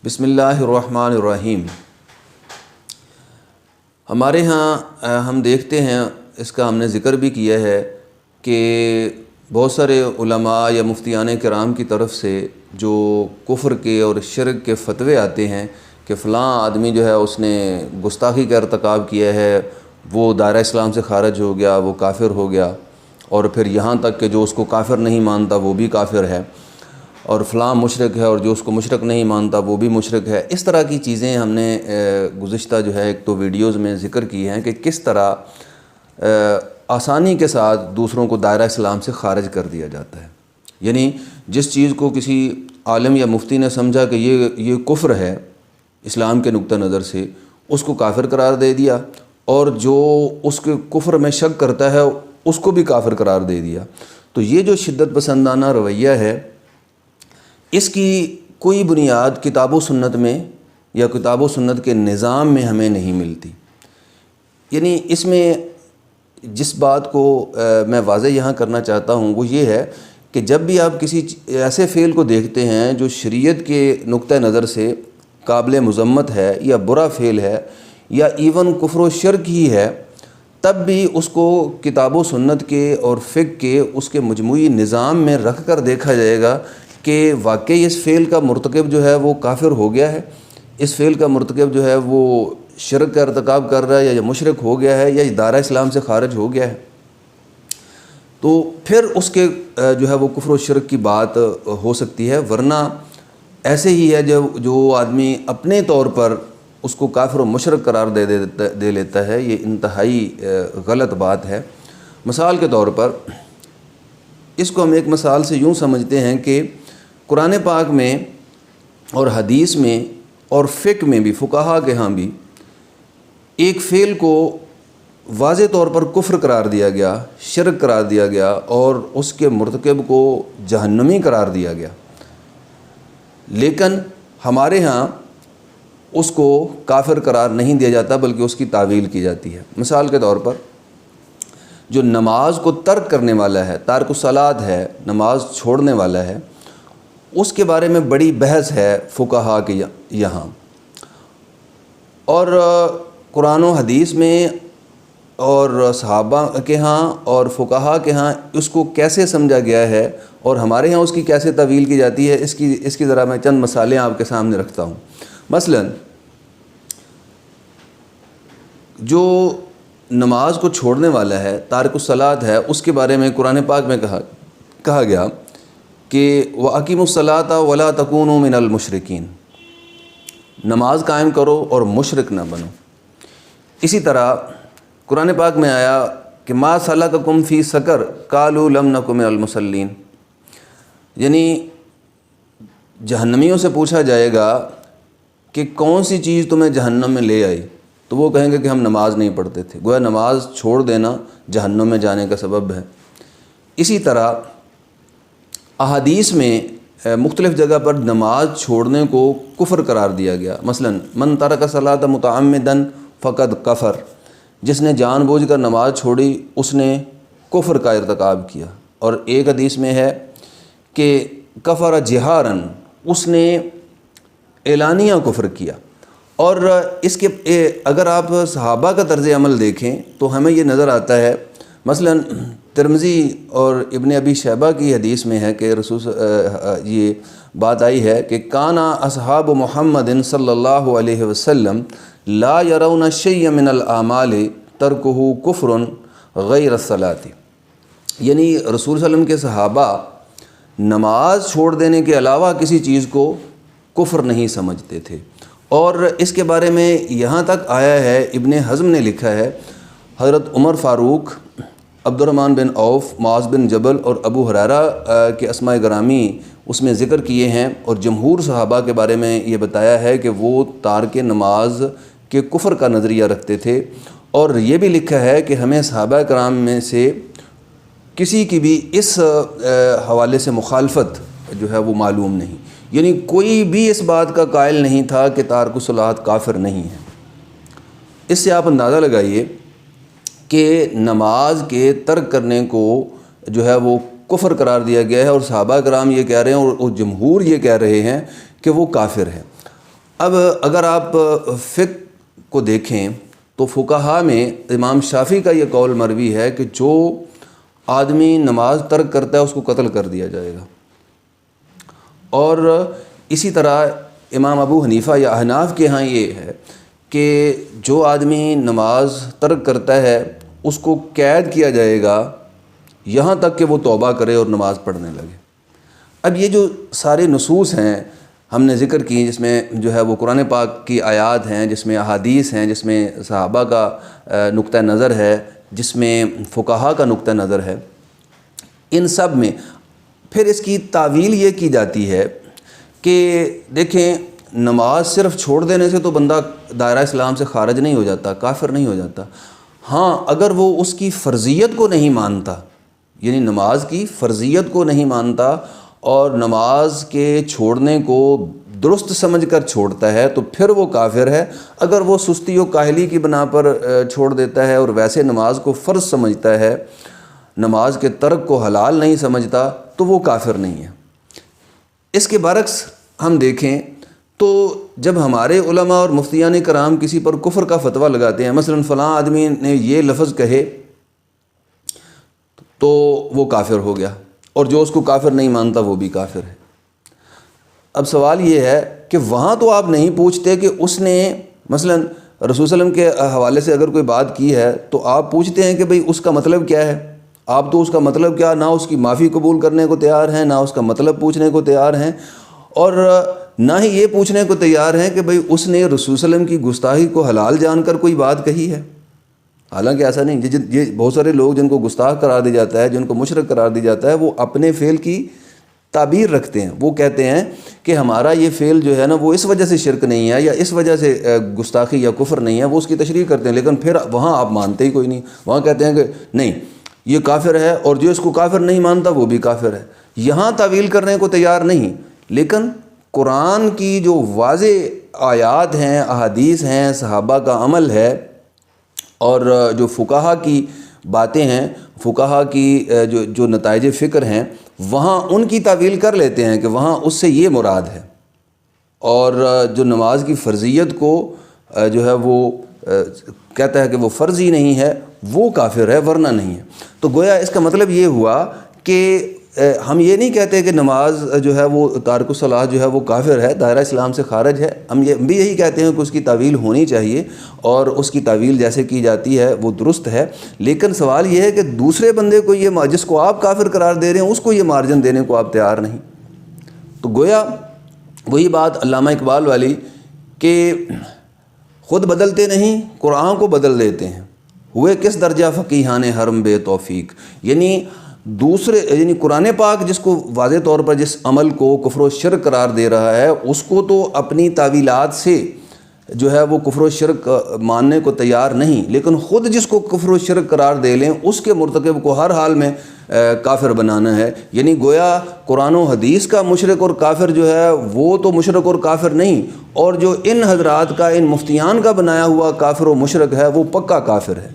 بسم اللہ الرحمن الرحیم۔ ہمارے ہاں ہم دیکھتے ہیں، اس کا ہم نے ذکر بھی کیا ہے کہ بہت سارے علماء یا مفتیان کرام کی طرف سے جو کفر کے اور شرک کے فتوے آتے ہیں کہ فلاں آدمی جو ہے اس نے گستاخی کا ارتکاب کیا ہے، وہ دائرہ اسلام سے خارج ہو گیا، وہ کافر ہو گیا، اور پھر یہاں تک کہ جو اس کو کافر نہیں مانتا وہ بھی کافر ہے، اور فلاں مشرک ہے اور جو اس کو مشرک نہیں مانتا وہ بھی مشرک ہے۔ اس طرح کی چیزیں ہم نے گزشتہ جو ہے ایک تو ویڈیوز میں ذکر کی ہیں کہ کس طرح آسانی کے ساتھ دوسروں کو دائرہ اسلام سے خارج کر دیا جاتا ہے۔ یعنی جس چیز کو کسی عالم یا مفتی نے سمجھا کہ یہ کفر ہے اسلام کے نقطہ نظر سے، اس کو کافر قرار دے دیا، اور جو اس کے کفر میں شک کرتا ہے اس کو بھی کافر قرار دے دیا۔ تو یہ جو شدت پسندانہ رویہ ہے، اس کی کوئی بنیاد کتاب و سنت میں یا کتاب و سنت کے نظام میں ہمیں نہیں ملتی۔ یعنی اس میں جس بات کو میں واضح یہاں کرنا چاہتا ہوں وہ یہ ہے کہ جب بھی آپ کسی ایسے فعل کو دیکھتے ہیں جو شریعت کے نقطہ نظر سے قابل مذمت ہے یا برا فعل ہے یا ایون کفر و شرک ہی ہے، تب بھی اس کو کتاب و سنت کے اور فقہ کے اس کے مجموعی نظام میں رکھ کر دیکھا جائے گا کہ واقعی اس فعل کا مرتکب جو ہے وہ کافر ہو گیا ہے، اس فعل کا مرتکب جو ہے وہ شرک کا ارتکاب کر رہا ہے یا مشرک ہو گیا ہے یا دائرہ اسلام سے خارج ہو گیا ہے، تو پھر اس کے جو ہے وہ کفر و شرک کی بات ہو سکتی ہے۔ ورنہ ایسے ہی ہے جو آدمی اپنے طور پر اس کو کافر و مشرک قرار دے لیتا ہے، یہ انتہائی غلط بات ہے۔ مثال کے طور پر اس کو ہم ایک مثال سے یوں سمجھتے ہیں کہ قرآن پاک میں اور حدیث میں اور فقہ میں بھی، فقہا کے ہاں بھی، ایک فعل کو واضح طور پر کفر قرار دیا گیا، شرک قرار دیا گیا، اور اس کے مرتکب کو جہنمی قرار دیا گیا، لیکن ہمارے ہاں اس کو کافر قرار نہیں دیا جاتا بلکہ اس کی تعویل کی جاتی ہے۔ مثال کے طور پر جو نماز کو ترک کرنے والا ہے، تارک الصلاۃ ہے، نماز چھوڑنے والا ہے، اس کے بارے میں بڑی بحث ہے فقہا کے یہاں، اور قرآن و حدیث میں اور صحابہ کے ہاں اور فقہا کے ہاں اس کو کیسے سمجھا گیا ہے اور ہمارے ہاں اس کی کیسے تعویل کی جاتی ہے، اس کی ذرا میں چند مثالیں آپ کے سامنے رکھتا ہوں۔ مثلا جو نماز کو چھوڑنے والا ہے، تارک الصلاۃ ہے، اس کے بارے میں قرآن پاک میں کہا گیا کہ وَأَقِیمُوا الصَّلَاةَ وَلَا تَکُونُوا مِنَ الْمُشْرِکِینَ، نماز قائم کرو اور مشرک نہ بنو۔ اسی طرح قرآن پاک میں آیا کہ مَا سَلَکَکُمْ فِی سَقَرَ قَالُوا لَمْ نَکُ مِنَ الْمُصَلِّینَ، یعنی جہنمیوں سے پوچھا جائے گا کہ کون سی چیز تمہیں جہنم میں لے آئی، تو وہ کہیں گے کہ ہم نماز نہیں پڑھتے تھے۔ گویا نماز چھوڑ دینا جہنم میں جانے کا سبب ہے۔ اسی طرح احادیث میں مختلف جگہ پر نماز چھوڑنے کو کفر قرار دیا گیا۔ مثلا من ترک الصلاۃ متعمدا فقد کفر، جس نے جان بوجھ کر نماز چھوڑی اس نے کفر کا ارتکاب کیا۔ اور ایک حدیث میں ہے کہ کفر جہارن، اس نے اعلانیہ کفر کیا۔ اور اس کے اگر آپ صحابہ کا طرز عمل دیکھیں تو ہمیں یہ نظر آتا ہے، مثلا ترمذی اور ابن ابی شیبہ کی حدیث میں ہے کہ یہ بات آئی ہے کہ کانا اصحاب محمد صلی اللہ علیہ وسلم لا یرون شیئا من الاعمال ترکہ کفر غیر الصلاۃ، یعنی رسول صلی اللہ علیہ وسلم کے صحابہ نماز چھوڑ دینے کے علاوہ کسی چیز کو کفر نہیں سمجھتے تھے۔ اور اس کے بارے میں یہاں تک آیا ہے، ابن حزم نے لکھا ہے، حضرت عمر فاروق، عبد الرحمن بن عوف، معاذ بن جبل اور ابو ہریرہ کے اسماء گرامی اس میں ذکر کیے ہیں، اور جمہور صحابہ کے بارے میں یہ بتایا ہے کہ وہ تارک نماز کے کفر کا نظریہ رکھتے تھے۔ اور یہ بھی لکھا ہے کہ ہمیں صحابہ کرام میں سے کسی کی بھی اس حوالے سے مخالفت جو ہے وہ معلوم نہیں، یعنی کوئی بھی اس بات کا قائل نہیں تھا کہ تارک الصلاۃ کافر نہیں ہے۔ اس سے آپ اندازہ لگائیے کہ نماز کے ترک کرنے کو جو ہے وہ کفر قرار دیا گیا ہے، اور صحابہ کرام یہ کہہ رہے ہیں اور جمہور یہ کہہ رہے ہیں کہ وہ کافر ہے۔ اب اگر آپ فقہ کو دیکھیں تو فقہا میں امام شافعی کا یہ قول مروی ہے کہ جو آدمی نماز ترک کرتا ہے اس کو قتل کر دیا جائے گا، اور اسی طرح امام ابو حنیفہ یا احناف کے ہاں یہ ہے کہ جو آدمی نماز ترک کرتا ہے اس کو قید کیا جائے گا یہاں تک کہ وہ توبہ کرے اور نماز پڑھنے لگے۔ اب یہ جو سارے نصوص ہیں ہم نے ذکر کی، جس میں جو ہے وہ قرآن پاک کی آیات ہیں، جس میں احادیث ہیں، جس میں صحابہ کا نقطہ نظر ہے، جس میں فقہا کا نقطہ نظر ہے، ان سب میں پھر اس کی تعویل یہ کی جاتی ہے کہ دیکھیں نماز صرف چھوڑ دینے سے تو بندہ دائرہ اسلام سے خارج نہیں ہو جاتا، کافر نہیں ہو جاتا۔ ہاں اگر وہ اس کی فرضیت کو نہیں مانتا، یعنی نماز کی فرضیت کو نہیں مانتا اور نماز کے چھوڑنے کو درست سمجھ کر چھوڑتا ہے تو پھر وہ کافر ہے۔ اگر وہ سستی و کاہلی کی بنا پر چھوڑ دیتا ہے اور ویسے نماز کو فرض سمجھتا ہے، نماز کے ترک کو حلال نہیں سمجھتا، تو وہ کافر نہیں ہے۔ اس کے برعکس ہم دیکھیں تو جب ہمارے علماء اور مفتیان کرام کسی پر کفر کا فتویٰ لگاتے ہیں، مثلا فلاں آدمی نے یہ لفظ کہے تو وہ کافر ہو گیا، اور جو اس کو کافر نہیں مانتا وہ بھی کافر ہے۔ اب سوال یہ ہے کہ وہاں تو آپ نہیں پوچھتے کہ اس نے مثلا رسول صلی اللہ علیہ وسلم کے حوالے سے اگر کوئی بات کی ہے تو آپ پوچھتے ہیں کہ بھئی اس کا مطلب کیا ہے۔ آپ تو اس کا مطلب کیا، نہ اس کی معافی قبول کرنے کو تیار ہیں، نہ اس کا مطلب پوچھنے کو تیار ہیں، اور نہ ہی یہ پوچھنے کو تیار ہیں کہ بھئی اس نے رسول صلی اللہ علیہ وسلم کی گستاخی کو حلال جان کر کوئی بات کہی ہے۔ حالانکہ ایسا نہیں، یہ بہت سارے لوگ جن کو گستاخ قرار دیا جاتا ہے، جن کو مشرک قرار دیا جاتا ہے، وہ اپنے فعل کی تعبیر رکھتے ہیں۔ وہ کہتے ہیں کہ ہمارا یہ فعل جو ہے نا وہ اس وجہ سے شرک نہیں ہے یا اس وجہ سے گستاخی یا کفر نہیں ہے، وہ اس کی تشریح کرتے ہیں، لیکن پھر وہاں آپ مانتے ہی کوئی نہیں۔ وہاں کہتے ہیں کہ نہیں یہ کافر ہے، اور جو اس کو کافر نہیں مانتا وہ بھی کافر ہے۔ یہاں تعویل کرنے کو تیار نہیں، لیکن قرآن کی جو واضح آیات ہیں، احادیث ہیں، صحابہ کا عمل ہے، اور جو فقہا کی باتیں ہیں، فقہا کی جو نتائج فکر ہیں، وہاں ان کی تعویل کر لیتے ہیں کہ وہاں اس سے یہ مراد ہے، اور جو نماز کی فرضیت کو جو ہے وہ کہتا ہے کہ وہ فرض ہی نہیں ہے، وہ کافر ہے، ورنہ نہیں ہے۔ تو گویا اس کا مطلب یہ ہوا کہ ہم یہ نہیں کہتے کہ نماز جو ہے وہ تارک الصلاۃ جو ہے وہ کافر ہے، دائرہ اسلام سے خارج ہے۔ ہم بھی یہی کہتے ہیں کہ اس کی تعویل ہونی چاہیے، اور اس کی تعویل جیسے کی جاتی ہے وہ درست ہے، لیکن سوال یہ ہے کہ دوسرے بندے کو یہ جس کو آپ کافر قرار دے رہے ہیں اس کو یہ مارجن دینے کو آپ تیار نہیں۔ تو گویا وہی بات علامہ اقبال والی کہ خود بدلتے نہیں، قرآن کو بدل دیتے ہیں، ہوئے کس درجہ فقیہان حرم بے توفیق۔ یعنی قرآن پاک جس کو واضح طور پر جس عمل کو کفر و شرک قرار دے رہا ہے، اس کو تو اپنی تعویلات سے جو ہے وہ کفر و شرک ماننے کو تیار نہیں، لیکن خود جس کو کفر و شرک قرار دے لیں اس کے مرتکب کو ہر حال میں کافر بنانا ہے۔ یعنی گویا قرآن و حدیث کا مشرک اور کافر جو ہے وہ تو مشرک اور کافر نہیں، اور جو ان حضرات کا، ان مفتیان کا بنایا ہوا کافر و مشرک ہے وہ پکا کافر ہے۔